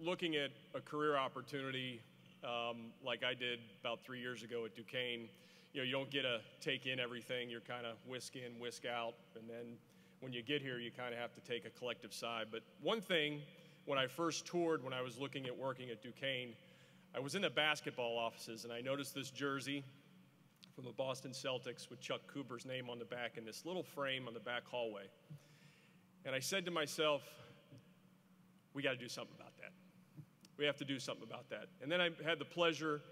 looking at a career opportunity like I did about 3 years ago at Duquesne, you don't get to take in everything. You're kind of whisk in, whisk out, and then when you get here, you kind of have to take a collective side. But one thing, when I first toured, when I was looking at working at Duquesne, I was in the basketball offices, and I noticed this jersey from the Boston Celtics with Chuck Cooper's name on the back in this little frame on the back hallway. And I said to myself, we got to do something about that. We have to do something about that. And then I had the pleasure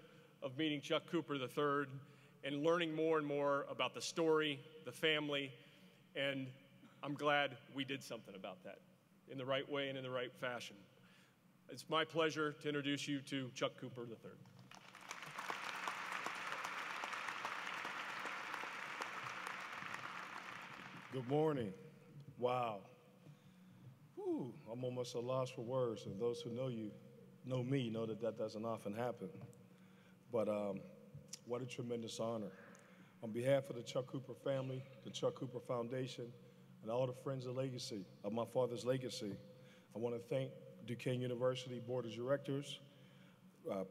of meeting Chuck Cooper III and learning more and more about the story, the family, and I'm glad we did something about that in the right way and in the right fashion. It's my pleasure to introduce you to Chuck Cooper III. Good morning. Wow. Whew, I'm almost at a loss for words. And those who know you, know me, know that that doesn't often happen. But what a tremendous honor. On behalf of the Chuck Cooper family, the Chuck Cooper Foundation, and all the friends of legacy, of my father's legacy, I want to thank Duquesne University Board of Directors,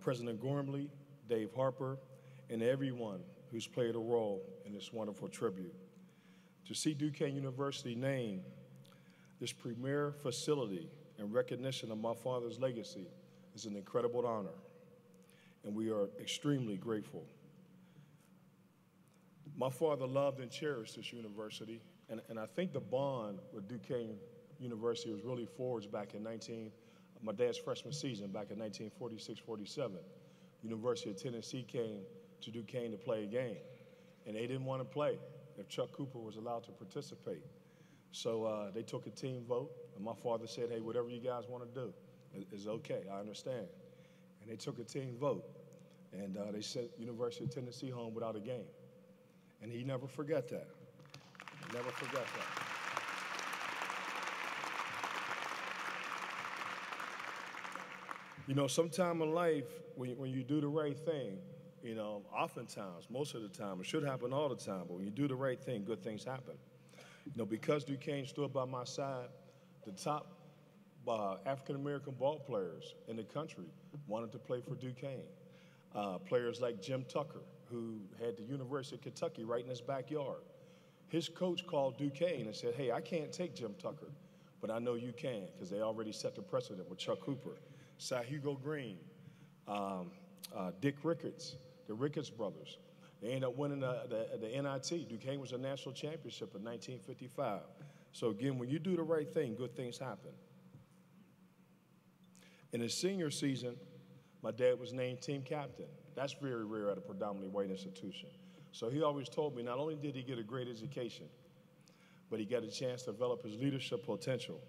President Gormley, Dave Harper, and everyone who's played a role in this wonderful tribute. To see Duquesne University named this premier facility in recognition of my father's legacy is an incredible honor, and we are extremely grateful. My father loved and cherished this university, and I think the bond with Duquesne University was really forged back in my dad's freshman season, back in 1946-47. University of Tennessee came to Duquesne to play a game, and they didn't want to play if Chuck Cooper was allowed to participate. So they took a team vote, and my father said, hey, whatever you guys want to do is okay, I understand. And they took a team vote, and they sent University of Tennessee home without a game. And he never forgot that. Never forgot that. You know, sometime in life, when you do the right thing, oftentimes, most of the time, it should happen all the time, but when you do the right thing, good things happen. Because Duquesne stood by my side, the top African-American ball players in the country wanted to play for Duquesne. Players like Jim Tucker, who had the University of Kentucky right in his backyard. His coach called Duquesne and said, hey, I can't take Jim Tucker, but I know you can, because they already set the precedent with Chuck Cooper. Cy Hugo Green, Dick Ricketts, the Ricketts brothers. They ended up winning the NIT. Duquesne was a national championship in 1955. So again, when you do the right thing, good things happen. In his senior season, my dad was named team captain. That's very rare at a predominantly white institution. So he always told me not only did he get a great education, but he got a chance to develop his leadership potential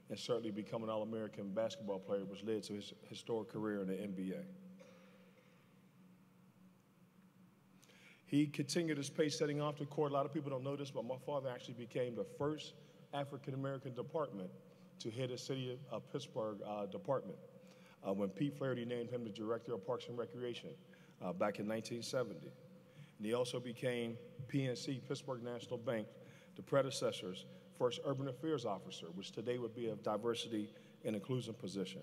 and certainly become an All-American basketball player, which led to his historic career in the NBA. He continued his pace setting off the court. A lot of people don't know this, but my father actually became the first African-American department to head a city of Pittsburgh department when Pete Flaherty named him the director of Parks and Recreation back in 1970. And he also became PNC, Pittsburgh National Bank, the predecessor's first urban affairs officer, which today would be a diversity and inclusion position.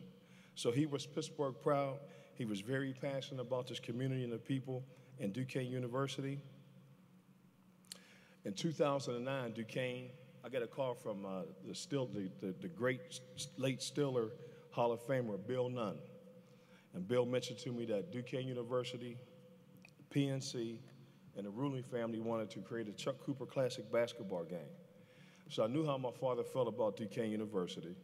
So he was Pittsburgh proud. He was very passionate about this community and the people in Duquesne University. In 2009, Duquesne, I got a call from the great late Steeler Hall of Famer, Bill Nunn. And Bill mentioned to me that Duquesne University, PNC, and the ruling family wanted to create a Chuck Cooper Classic basketball game. So I knew how my father felt about Duquesne University.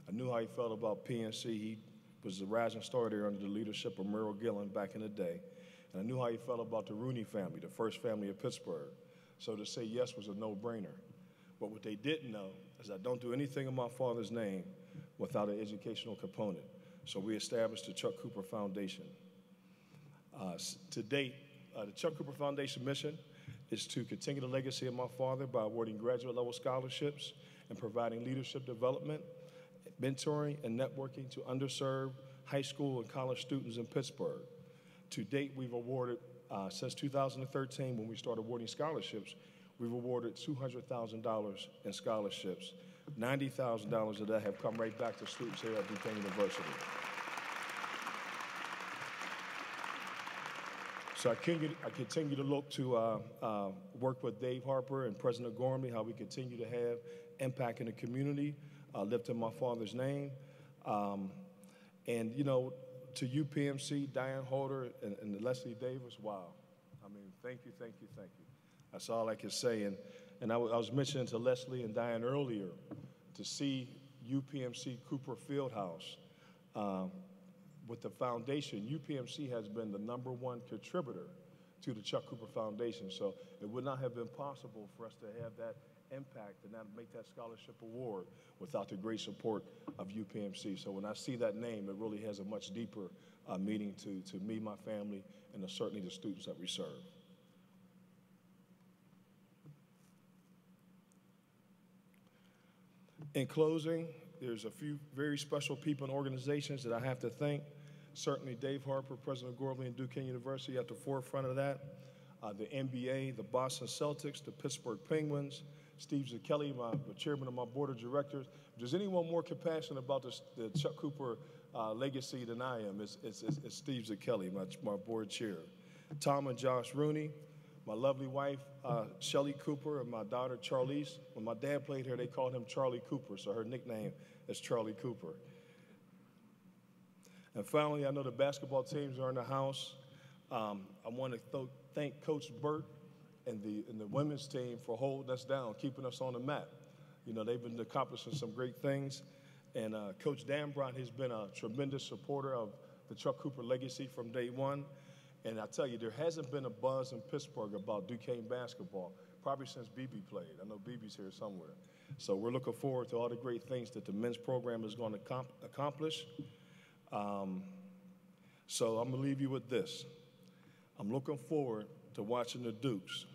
I knew how he felt about PNC. He was the rising star there under the leadership of Merrill Gillen back in the day. And I knew how he felt about the Rooney family, the first family of Pittsburgh. So to say yes was a no-brainer. But what they didn't know is I don't do anything in my father's name without an educational component. So we established the Chuck Cooper Foundation. To date, the Chuck Cooper Foundation mission is to continue the legacy of my father by awarding graduate-level scholarships and providing leadership development, mentoring, and networking to underserved high school and college students in Pittsburgh. To date, we've awarded, since 2013, when we started awarding scholarships, we've awarded $200,000 in scholarships. $90,000 of that have come right back to students here at Duquesne University. So I continue to look to work with Dave Harper and President Gormley, how we continue to have impact in the community, lifting my father's name. And, you know, to UPMC, Diane Holder, and Leslie Davis, wow. I mean, thank you, thank you, thank you. That's all I can say. And I was mentioning to Leslie and Diane earlier, to see UPMC Cooper Fieldhouse with the foundation. UPMC has been the #1 contributor to the Chuck Cooper Foundation, so it would not have been possible for us to have that impact and not make that scholarship award without the great support of UPMC. So when I see that name, it really has a much deeper meaning to me, my family, and certainly the students that we serve. In closing, there's a few very special people and organizations that I have to thank. Certainly Dave Harper, President Gormley, and Duquesne University at the forefront of that. The NBA, the Boston Celtics, the Pittsburgh Penguins, Steve Zucchelli, the chairman of my board of directors. If there's anyone more compassionate about the Chuck Cooper legacy than I am, it's Steve Zucchelli, my board chair. Tom and Josh Rooney, my lovely wife, Shelly Cooper, and my daughter, Charlize. When my dad played here, they called him Charlie Cooper, so her nickname is Charlie Cooper. And finally, I know the basketball teams are in the house. I want to thank Coach Burt and the women's team for holding us down, keeping us on the map. You know, they've been accomplishing some great things. And Coach Dambrot has been a tremendous supporter of the Chuck Cooper legacy from day one. And I tell you, there hasn't been a buzz in Pittsburgh about Duquesne basketball, probably since BB played. I know BB's here somewhere. So we're looking forward to all the great things that the men's program is going to accomplish. So I'm going to leave you with this. I'm looking forward to watching the Dukes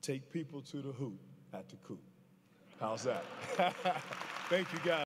take people to the hoop at the Coop. How's that? Thank you, guys.